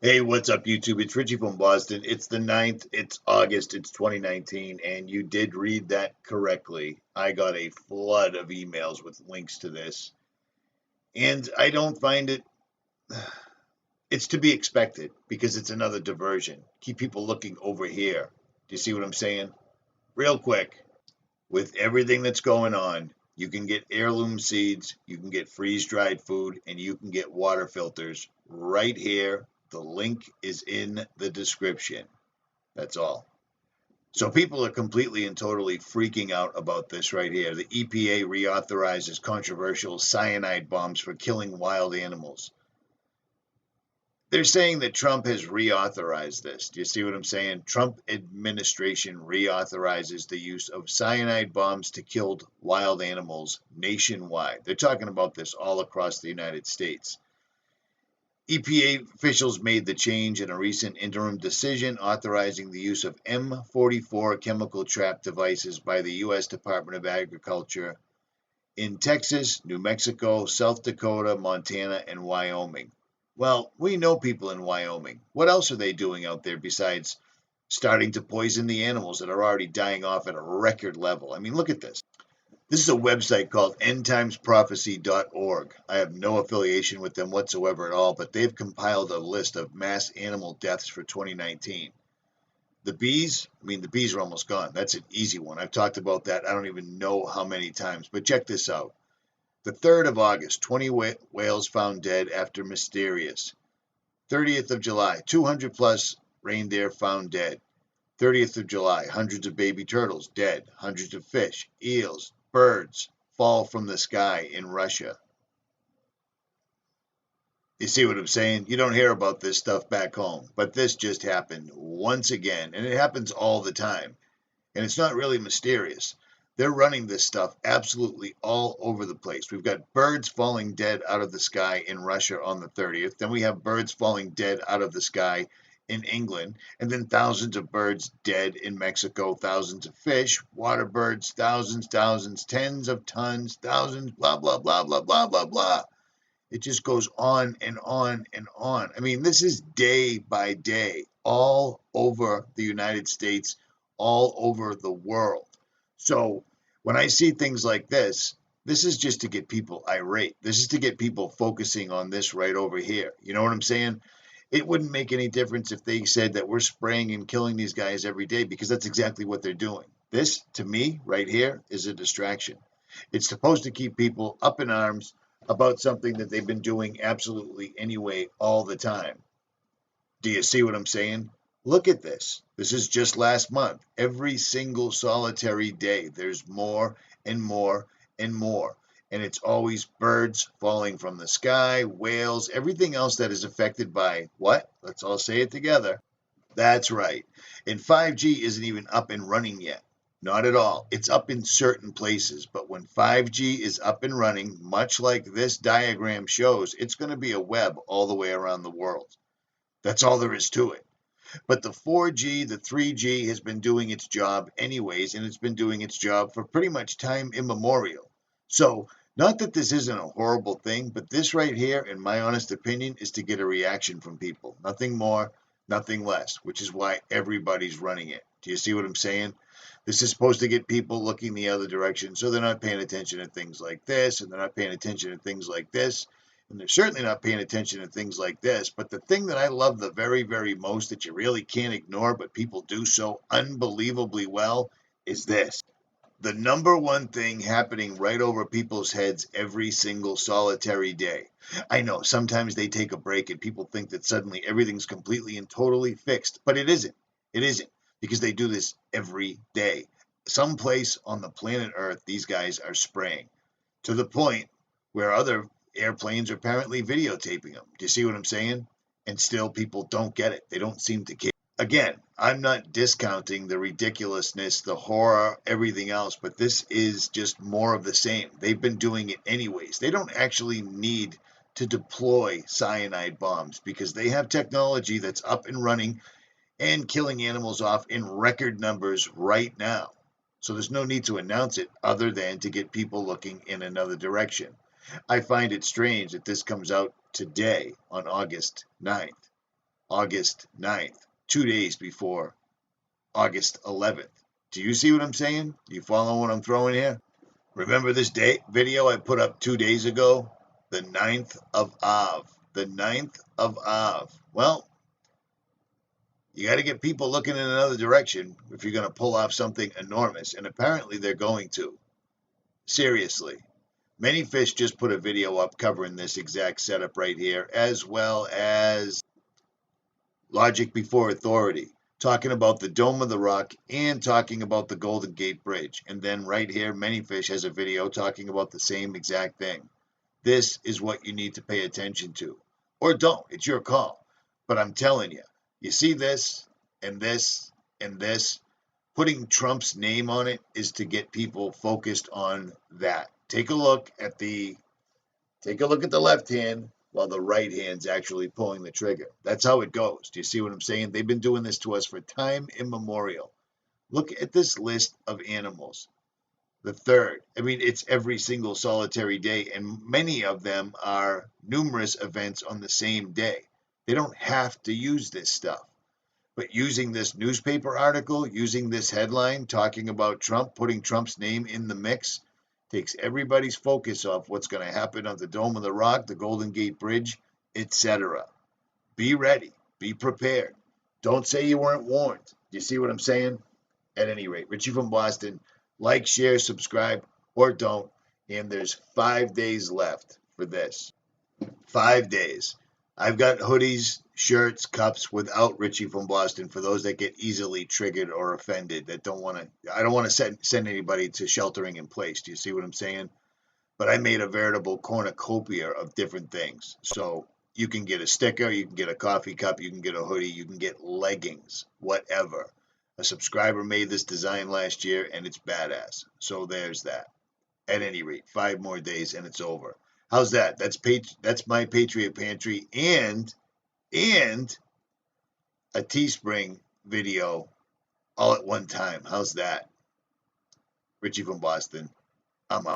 Hey, what's up, YouTube? It's Richie from Boston. It's the 9th. It's August. It's 2019, and you did read that correctly. I got a flood of emails with links to this, and I don't find it. It's to be expected because it's another diversion. Keep people looking over here. Do you see what I'm saying? Real quick, with everything that's going on, you can get heirloom seeds, you can get freeze-dried food, and you can get water filters right here. The link is in the description. That's all. So people are completely and totally freaking out about this right here. The EPA reauthorizes controversial cyanide bombs for killing wild animals. They're saying that Trump has reauthorized this. Do you see what I'm saying? Trump administration reauthorizes the use of cyanide bombs to kill wild animals nationwide. They're talking about this all across the United States. EPA officials made the change in a recent interim decision authorizing the use of M44 chemical trap devices by the U.S. Department of Agriculture in Texas, New Mexico, South Dakota, Montana, and Wyoming. Well, we know people in Wyoming. What else are they doing out there besides starting to poison the animals that are already dying off at a record level? I mean, look at this. This is a website called endtimesprophecy.org. I have no affiliation with them whatsoever at all, but they've compiled a list of mass animal deaths for 2019. The bees are almost gone. That's an easy one. I've talked about that I don't even know how many times, but check this out. The 3rd of August, 20 whales found dead after mysterious. 30th of July, 200 plus reindeer found dead. 30th of July, hundreds of baby turtles dead. Hundreds of fish, eels, birds fall from the sky in Russia. You see what I'm saying? You don't hear about this stuff back home, but this just happened once again, and it happens all the time. And it's not really mysterious. They're running this stuff absolutely all over the place. We've got birds falling dead out of the sky in Russia on the 30th. Then we have birds falling dead out of the sky in England, and then thousands of birds dead in Mexico, thousands of fish, water birds, thousands, tens of tons, thousands, blah, blah, blah, blah, blah, blah, blah. It just goes on and on and on. I mean, this is day by day, all over the United States, all over the world. So when I see things like this is just to get people irate. This is to get people focusing on this right over here. You know what I'm saying? It wouldn't make any difference if they said that we're spraying and killing these guys every day, because that's exactly what they're doing. This, to me, right here, is a distraction. It's supposed to keep people up in arms about something that they've been doing absolutely anyway all the time. Do you see what I'm saying? Look at this. This is just last month. Every single solitary day, there's more and more and more. And it's always birds falling from the sky, whales, everything else that is affected by what? Let's all say it together. That's right. And 5G isn't even up and running yet. Not at all. It's up in certain places. But when 5G is up and running, much like this diagram shows, it's going to be a web all the way around the world. That's all there is to it. But the 4G, the 3G has been doing its job anyways, and it's been doing its job for pretty much time immemorial. So, not that this isn't a horrible thing, but this right here, in my honest opinion, is to get a reaction from people. Nothing more, nothing less, which is why everybody's running it. Do you see what I'm saying? This is supposed to get people looking the other direction, so they're not paying attention to things like this, and they're not paying attention to things like this. And they're certainly not paying attention to things like this. But the thing that I love the very, very most that you really can't ignore, but people do so unbelievably well, is this. The number one thing happening right over people's heads every single solitary day. I know sometimes they take a break and people think that suddenly everything's completely and totally fixed, but it isn't. It isn't, because they do this every day. Someplace on the planet Earth, these guys are spraying to the point where other airplanes are apparently videotaping them. Do you see what I'm saying? And still people don't get it. They don't seem to care. Again, I'm not discounting the ridiculousness, the horror, everything else, but this is just more of the same. They've been doing it anyways. They don't actually need to deploy cyanide bombs because they have technology that's up and running and killing animals off in record numbers right now. So there's no need to announce it other than to get people looking in another direction. I find it strange that this comes out today on August 9th. August 9th, 2 days before August 11th. Do you see what I'm saying? You follow what I'm throwing here? Remember this video I put up 2 days ago? The 9th of Av. The 9th of Av. Well, you got to get people looking in another direction if you're going to pull off something enormous, and apparently they're going to. Seriously. Many Fish just put a video up covering this exact setup right here, as well as Logic Before Authority, talking about the Dome of the Rock and talking about the Golden Gate Bridge. And then right here, Many Fish has a video talking about the same exact thing. This is what you need to pay attention to. Or don't. It's your call. But I'm telling you, you see this and this and this. Putting Trump's name on it is to get people focused on that. Take a look at the left hand while the right hand's actually pulling the trigger. That's how it goes. Do you see what I'm saying? They've been doing this to us for time immemorial. Look at this list of animals. The third. I mean, it's every single solitary day, and many of them are numerous events on the same day. They don't have to use this stuff. But using this newspaper article, using this headline, talking about Trump, putting Trump's name in the mix, takes everybody's focus off what's going to happen on the Dome of the Rock, the Golden Gate Bridge, etc. Be ready. Be prepared. Don't say you weren't warned. Do you see what I'm saying? At any rate, Richie from Boston, like, share, subscribe, or don't. And there's 5 days left for this. 5 days. I've got hoodies, shirts, cups without Richie from Boston for those that get easily triggered or offended, that don't want to. I don't want to send anybody to sheltering in place. Do you see what I'm saying? But I made a veritable cornucopia of different things. So you can get a sticker, you can get a coffee cup, you can get a hoodie, you can get leggings, whatever. A subscriber made this design last year, and it's badass. So there's that. At any rate, 5 more days and it's over. How's that? That's my Patriot Pantry and a Teespring video all at one time. How's that? Richie from Boston. I'm out.